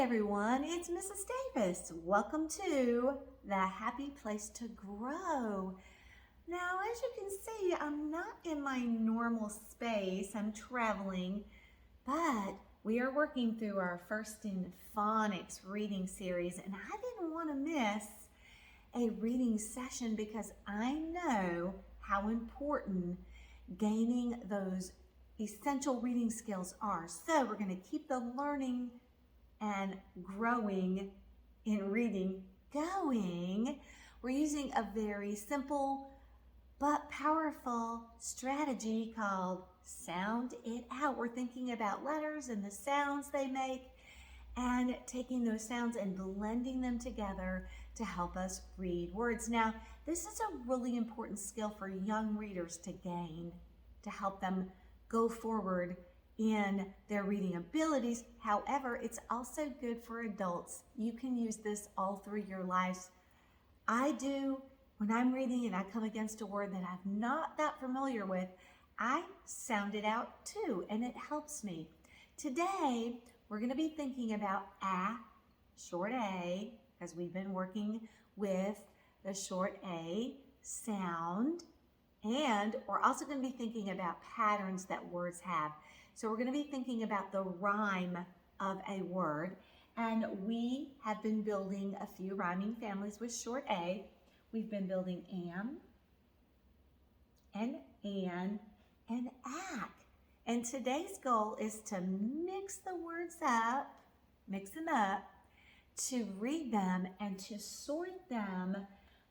everyone, it's Mrs. Davis. Welcome to the Happy Place to Grow. Now, as you can see, I'm not in my normal space. I'm traveling, but we are working through our First in Phonics reading series, and I didn't want to miss a reading session because I know how important gaining those essential reading skills are. So we're going to keep the learning and growing in reading going. We're using a very simple but powerful strategy called sound it out. We're thinking about letters and the sounds they make and taking those sounds and blending them together to help us read words. Now, this is a really important skill for young readers to gain to help them go forward in their reading abilities. However, it's also good for adults. You can use this all through your lives. I do when I'm reading and I come against a word that I'm not that familiar with, I sound it out too, and it helps me. Today, we're going to be thinking about short A, because we've been working with the short A sound, and we're also going to be thinking about patterns that words have. So we're going to be thinking about the rhyme of a word, and we have been building a few rhyming families with short A. We've been building am, and an, and ack. And today's goal is to mix the words up, mix them up, to read them and to sort them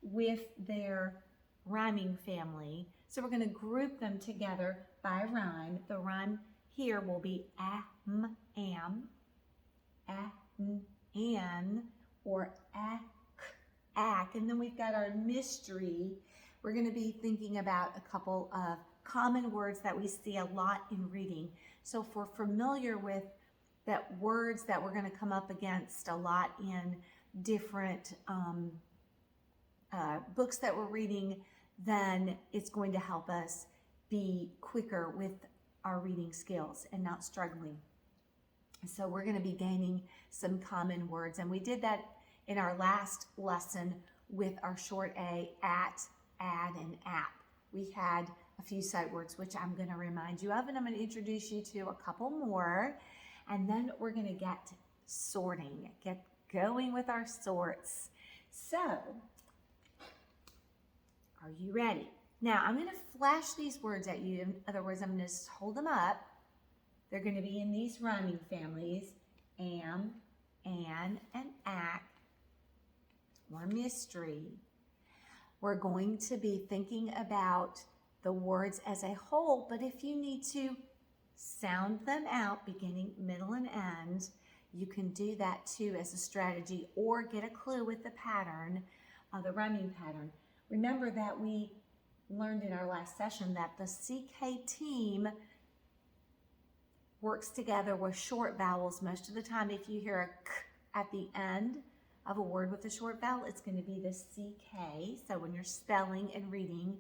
with their rhyming family. So we're going to group them together by rhyme. The rhyme here will be am, an, or ack. And then we've got our mystery. We're going to be thinking about a couple of common words that we see a lot in reading. So if we're familiar with that words that we're going to come up against a lot in different books that we're reading, then it's going to help us be quicker with our reading skills and not struggling. So we're going to be gaining some common words, and we did that in our last lesson with our short A, at, add, and app. We had a few sight words, which I'm going to remind you of, and I'm going to introduce you to a couple more, and then we're going to get sorting, get going with our sorts. So, are you ready? Now, I'm going to flash these words at you. In other words, I'm going to just hold them up. They're going to be in these rhyming families: am, an, and ack, or mystery. We're going to be thinking about the words as a whole, but if you need to sound them out, beginning, middle, and end, you can do that too as a strategy, or get a clue with the pattern, the rhyming pattern. Remember that we learned in our last session that the CK team works together with short vowels most of the time. If you hear a k at the end of a word with a short vowel, it's going to be the CK. So when you're spelling and reading,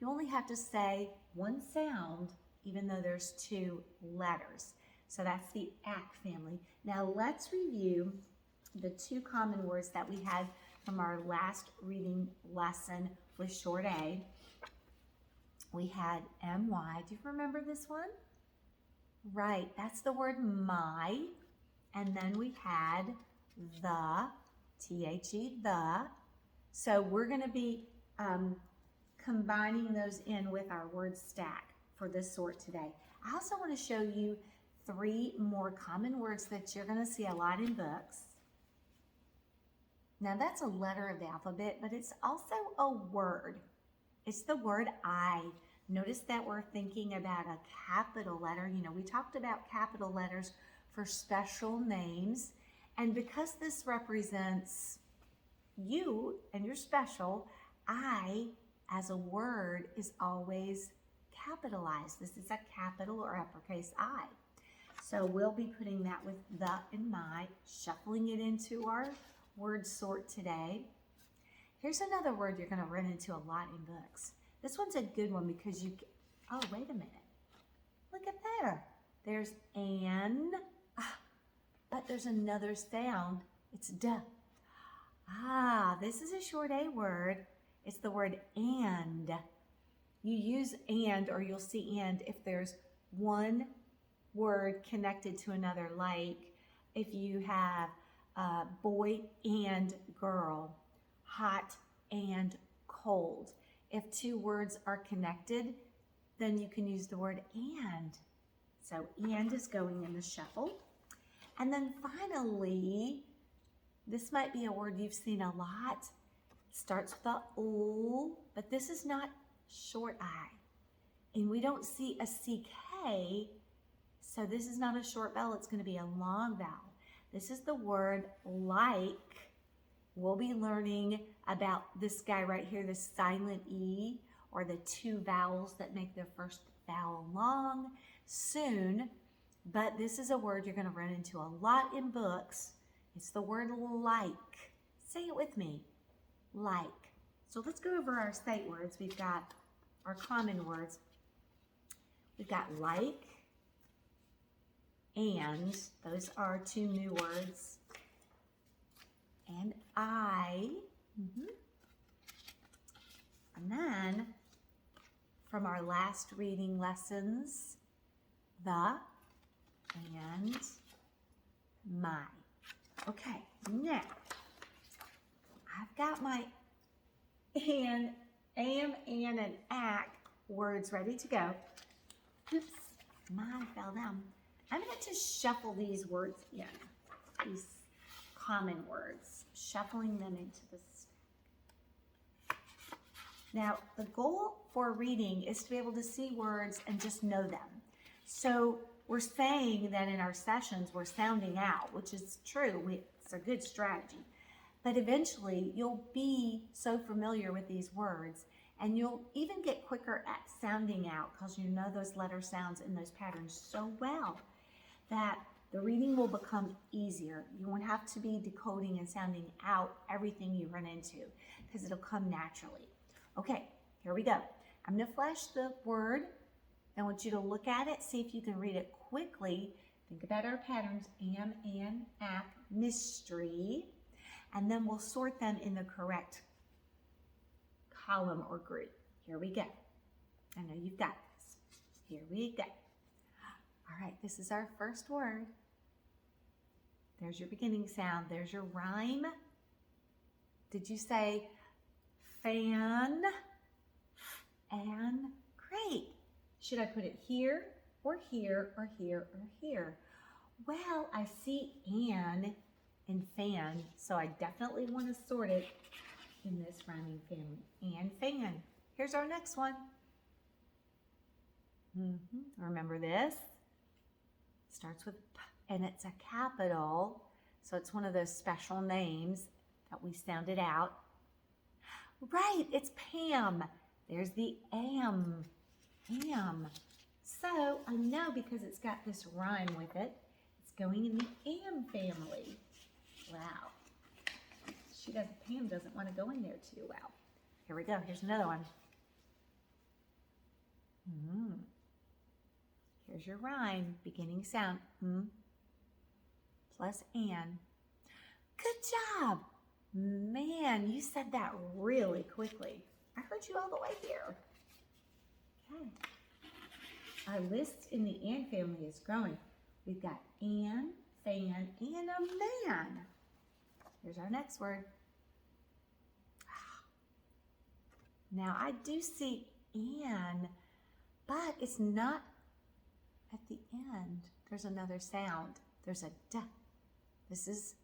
you only have to say one sound, even though there's two letters. So that's the ack family. Now let's review the two common words that we had from our last reading lesson with short A. We had my. Do you remember this one? Right, that's the word my. And then we had the, T-H-E, the. So we're going to be combining those in with our word stack for this sort today. I also want to show you 3 more common words that you're going to see a lot in books. Now that's a letter of the alphabet, but it's also a word. It's the word I. Notice that we're thinking about a capital letter. You know, we talked about capital letters for special names, and because this represents you and you're special, I as a word is always capitalized. This is a capital or uppercase I. So we'll be putting that with the and my, shuffling it into our word sort today. Here's another word you're going to run into a lot in books. This one's a good one because oh, wait a minute. Look at there. There's an, but there's another sound. It's D. Ah, this is a short A word. It's the word and. You use and, or you'll see and if there's one word connected to another, like if you have boy and girl, hot and cold. If two words are connected, then you can use the word and. So and is going in the shuffle. And then finally, this might be a word you've seen a lot. It starts with a O, but this is not short I. And we don't see a CK, so this is not a short vowel, it's going to be a long vowel. This is the word like. We'll be learning about this guy right here, the silent E, or the two vowels that make the first vowel long soon. But this is a word you're going to run into a lot in books. It's the word like. Say it with me. Like. So let's go over our sight words. We've got our common words. We've got like and. Those are two new words. And I. And then from our last reading lessons, the and my. Okay, now I've got my and, am, and ack words ready to go. Oops, mine fell down. I'm going to just shuffle these words in, these common words, shuffling them into this. Now, the goal for reading is to be able to see words and just know them. So we're saying that in our sessions, we're sounding out, which is true. It's a good strategy. But eventually, you'll be so familiar with these words, and you'll even get quicker at sounding out because you know those letter sounds and those patterns so well that the reading will become easier. You won't have to be decoding and sounding out everything you run into because it'll come naturally. Okay, here we go. I'm going to flash the word. I want you to look at it, see if you can read it quickly. Think about our patterns, am, and, ack, mystery, and then we'll sort them in the correct column or group. Here we go. I know you've got this. Here we go. All right, this is our first word. There's your beginning sound. There's your rhyme. Did you say fan and great? Should I put it here or here or here or here? Well, I see an in fan, so I definitely want to sort it in this rhyming family. And fan. Here's our next one. Remember this? Starts with P, and it's a capital, so it's one of those special names that we sounded out. Right, it's Pam. There's the am. Am. So I know because it's got this rhyme with it, it's going in the am family. Wow. Pam doesn't want to go in there too well. Here we go. Here's another one. Here's your rhyme. Beginning sound. Plus an. Good job. Man, you said that really quickly. I heard you all the way here. Okay. Our list in the and family is growing. We've got an, fan, and a man. Here's our next word. Now I do see an, but it's not at the end. There's another sound. There's a d. This is,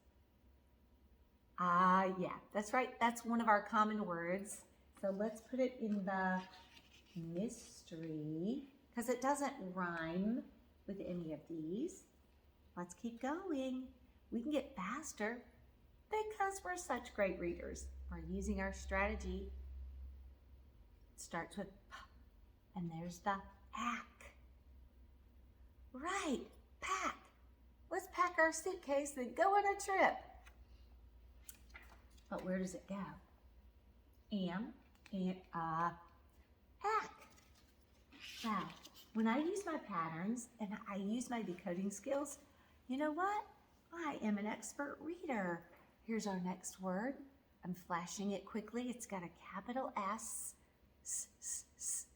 yeah, that's right. That's one of our common words. So let's put it in the mystery because it doesn't rhyme with any of these. Let's keep going. We can get faster because we're such great readers. We're using our strategy. It starts with P, and there's the ack. Right, pack. Let's pack our suitcase and go on a trip. But where does it go? Am, and, ack. Wow, when I use my patterns and I use my decoding skills, you know what? I am an expert reader. Here's our next word. I'm flashing it quickly. It's got a capital S. S, s, s.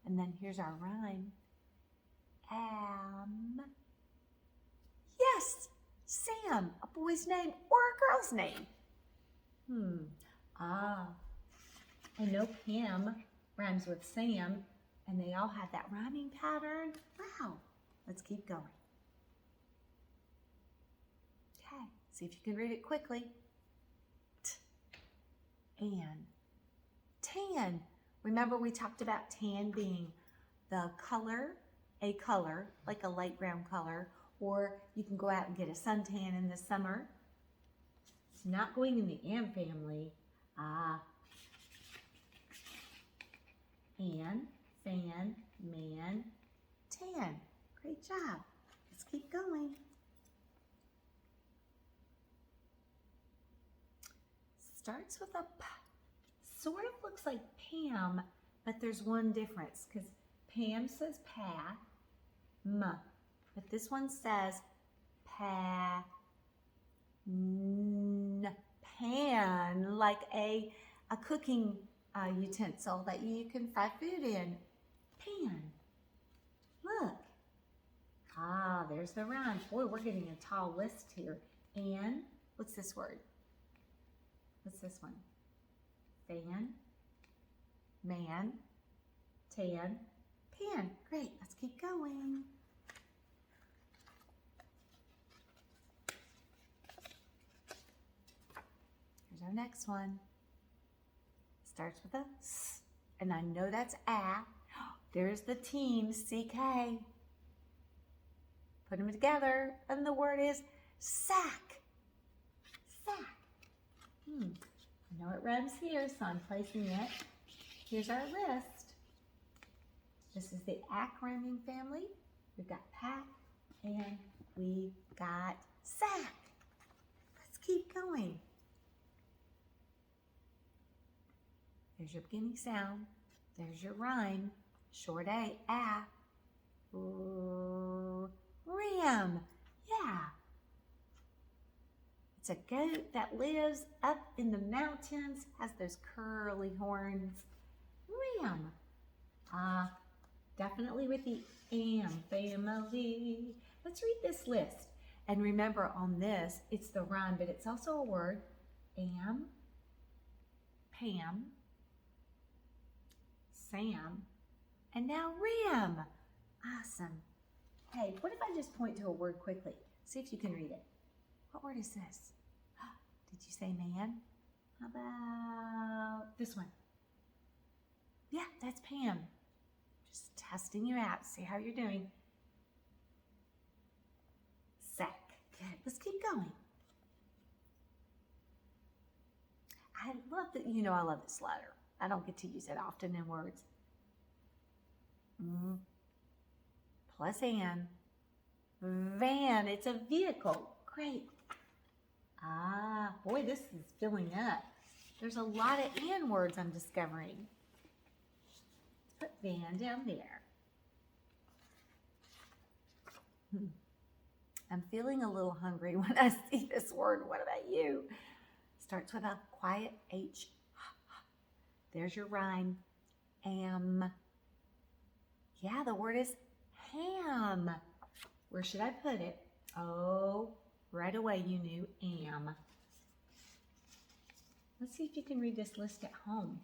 And then here's our rhyme. Yes, Sam, a boy's name or a girl's name. I know Pam rhymes with Sam, and they all have that rhyming pattern. Wow, let's keep going. Okay, see if you can read it quickly. Tan. Tan. Remember we talked about tan being the color, a color, like a light brown color, or you can go out and get a suntan in the summer. It's not going in the am family. An, fan, man, tan. Great job. Let's keep going. Starts with a P. Sort of looks like Pam, but there's one difference because Pam says pa, m, but this one says pa, n, pan, like a cooking utensil that you can fry food in. Pan. Look. There's the rhyme. Boy, we're getting a tall list here. And what's this word? What's this one? Fan, man, tan, pan. Great, let's keep going. Here's our next one. Starts with a S, and I know that's a. There's the team, CK. Put them together, and the word is sack. Sack. I know it rhymes here, so I'm placing it. Here's our list. This is the ack rhyming family. We've got pack, and we got sack. Let's keep going. There's your beginning sound. There's your rhyme. Short A, ram. Yeah. It's a goat that lives up in the mountains, has those curly horns. Ram. Definitely with the am family. Let's read this list. And remember on this, it's the rhyme, but it's also a word. Am, Pam, Sam, and now ram. Awesome. Hey, what if I just point to a word quickly? See if you can read it. What word is this? Did you say man? How about this one? Yeah, that's Pam. Just testing you out. See how you're doing. Sack. Good. Let's keep going. I love that. I love this letter. I don't get to use it often in words. Plus an. Van. It's a vehicle. Great. Boy, this is filling up. There's a lot of an words I'm discovering. Let's put van down there. I'm feeling a little hungry when I see this word. What about you? Starts with a quiet H. There's your rhyme. Am. Yeah, the word is ham. Where should I put it? Oh, right away you knew am. Let's see if you can read this list at home.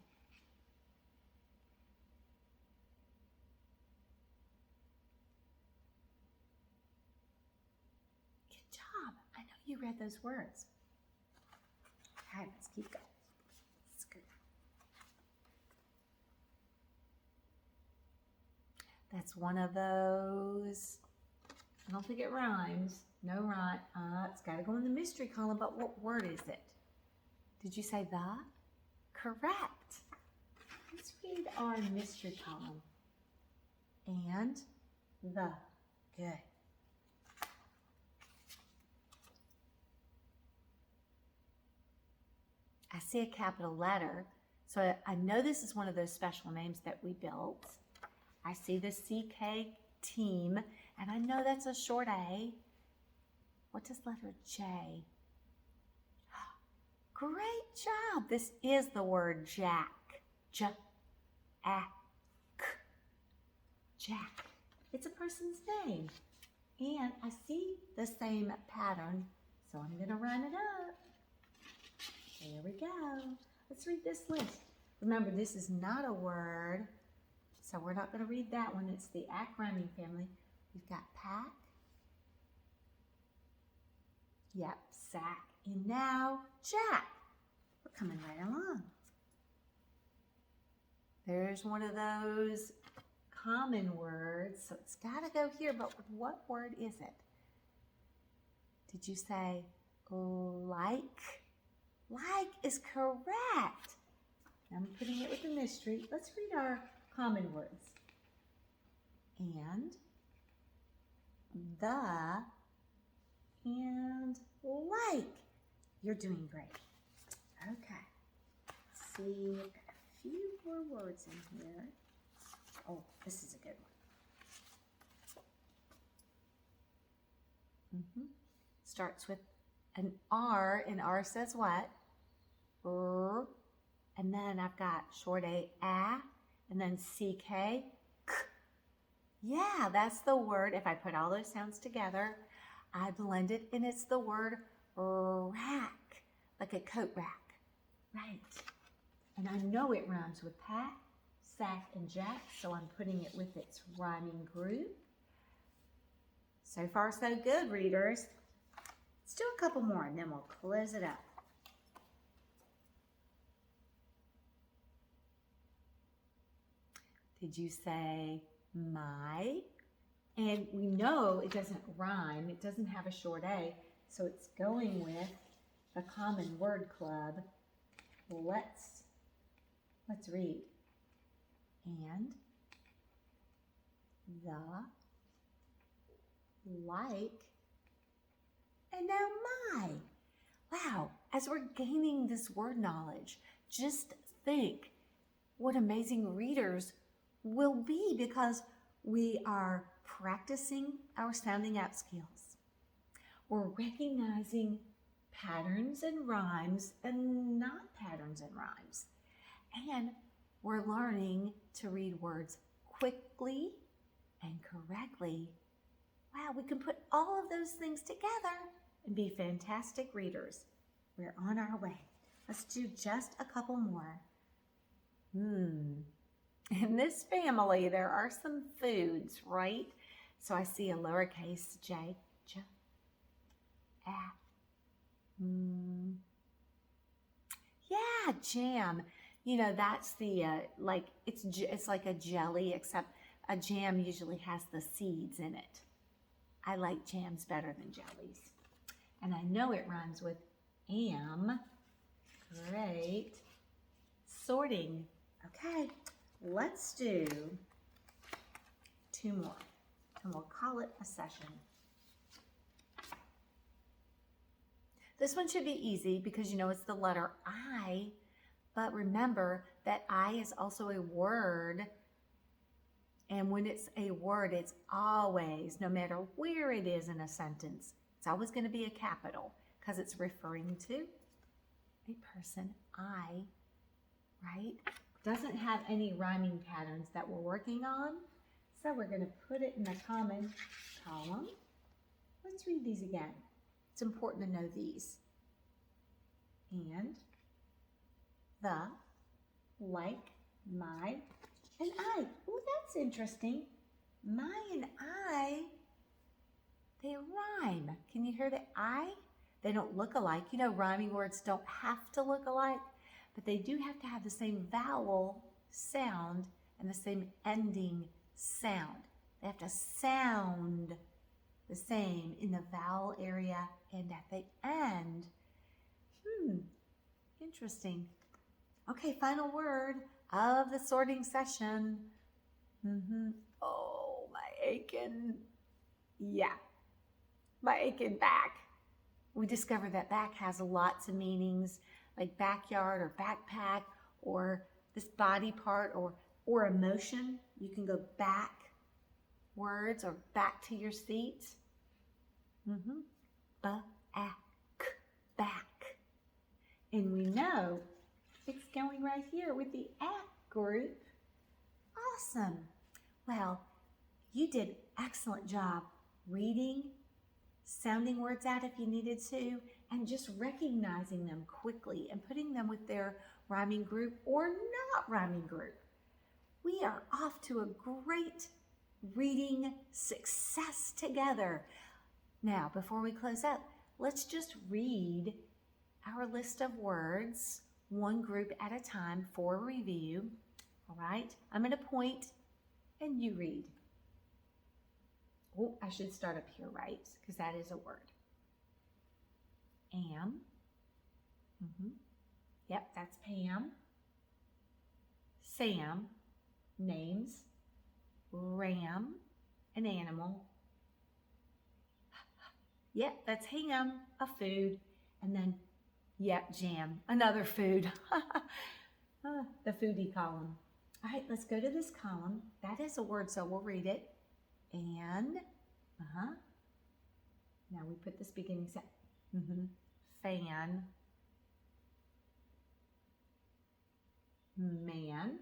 Good job. I know you read those words. All right, let's keep going. That's one of those. I don't think it rhymes. No rhyme. It's got to go in the mystery column, but what word is it? Did you say the? Correct. Let's read our mystery column. And the. Good. I see a capital letter, so I know this is one of those special names that we built. I see the CK team, and I know that's a short A. What does letter J? Great job. This is the word jack. J-A-C. Jack. It's a person's name. And I see the same pattern, so I'm going to run it up. There we go. Let's read this list. Remember, this is not a word, so we're not going to read that one. It's the ack rhyming family. We've got pack. Yep, sack. And now, jack. We're coming right along. There's one of those common words, so it's got to go here, but what word is it? Did you say like? Like is correct. Now I'm putting it with a mystery. Let's read our common words. And, the, and like. You're doing great. Okay. Let's see, we've got a few more words in here. Oh, this is a good one. Starts with an R, and R says what? R. And then I've got short A, and then CK, K. Yeah, that's the word. If I put all those sounds together, I blend it, and it's the word rack, like a coat rack. Right. And I know it rhymes with pack, sack, and jack, so I'm putting it with its rhyming group. So far, so good, readers. Let's do a couple more, and then we'll close it up. Did you say my? And we know it doesn't rhyme. It doesn't have a short A, so it's going with the Common Word Club. Let's read. And, the, like, and now my. Wow, as we're gaining this word knowledge, just think what amazing readers will be because we are practicing our sounding out skills. We're recognizing patterns and rhymes and not patterns and rhymes. And we're learning to read words quickly and correctly. Wow, we can put all of those things together and be fantastic readers. We're on our way. Let's do just a couple more. In this family, there are some foods, right? So I see a lowercase j, j, a. Yeah, jam. You know, that's the, it's like a jelly, except a jam usually has the seeds in it. I like jams better than jellies. And I know it rhymes with am. Great. Sorting. Okay, let's do 2 more, and we'll call it a session. This one should be easy because you know it's the letter I, but remember that I is also a word, and when it's a word, it's always, no matter where it is in a sentence, it's always going to be a capital because it's referring to a person, I, right? Doesn't have any rhyming patterns that we're working on, so we're going to put it in the common column. Let's read these again. It's important to know these. And, the, like, my, and I. Oh, that's interesting. My and I, they rhyme. Can you hear the I? They don't look alike. You know, rhyming words don't have to look alike, but they do have to have the same vowel sound and the same ending sound. They have to sound the same in the vowel area and at the end. Interesting. Okay, final word of the sorting session. Oh, my aching. Yeah, my aching back. We discovered that back has lots of meanings, like backyard or backpack or this body part or emotion. You can go back words or back to your seat. back. And we know it's going right here with the ack group. Awesome. Well, you did excellent job reading, sounding words out if you needed to, and just recognizing them quickly and putting them with their rhyming group or not rhyming group. We are off to a great reading success together. Now, before we close up, let's just read our list of words, one group at a time for review. All right, I'm going to point and you read. Oh, I should start up here, right? Because that is a word. Am. Yep, that's Pam. Sam, names. Ram, an animal. Yep, that's ham, a food. And then, yep, jam, another food. The foodie column. All right, let's go to this column. That is a word, so we'll read it. And, now we put this beginning set. Fan. Man.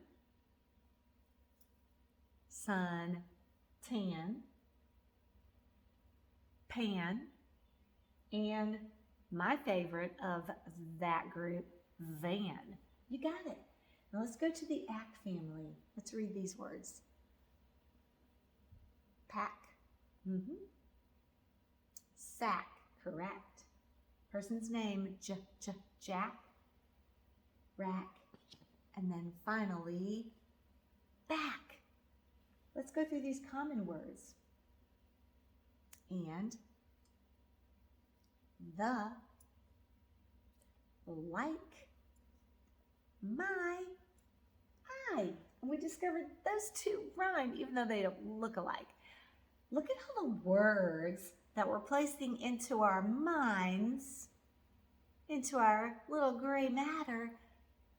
Sun. Tan. Pan. And my favorite of that group, van. You got it. Now let's go to the ack family. Let's read these words. Pack. Sack. Correct. Person's name, Jack. Rack. And then finally, back. Let's go through these common words. And, the, like, my, I. And we discovered those two rhyme, even though they don't look alike. Look at all the words that we're placing into our minds, into our little gray matter,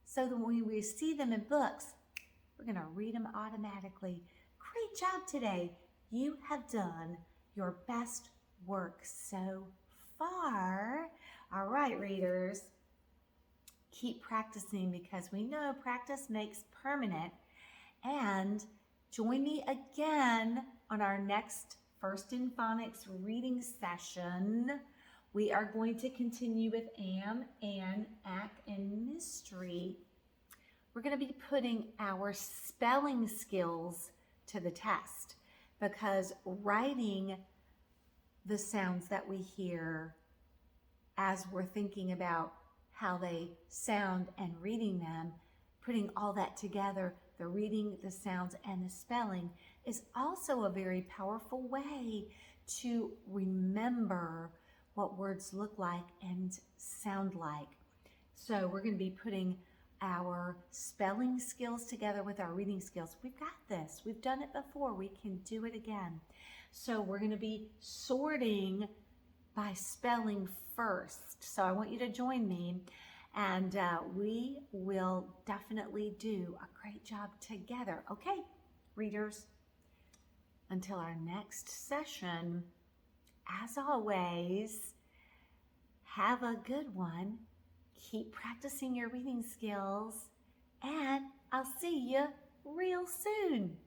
so that when we see them in books, we're going to read them automatically. Great job today. You have done your best work so far. All right, readers, keep practicing because we know practice makes permanent. And join me again on our next First in Phonics reading session. We are going to continue with am, an, ack, and mystery. We're going to be putting our spelling skills to the test because writing the sounds that we hear as we're thinking about how they sound and reading them, putting all that together, the reading, the sounds, and the spelling is also a very powerful way to remember what words look like and sound like. So we're going to be putting our spelling skills together with our reading skills. We've got this. We've done it before. We can do it again. So we're going to be sorting by spelling first. So I want you to join me, and we will definitely do a great job together. Okay, readers, until our next session, as always, have a good one. Keep practicing your reading skills, and I'll see you real soon.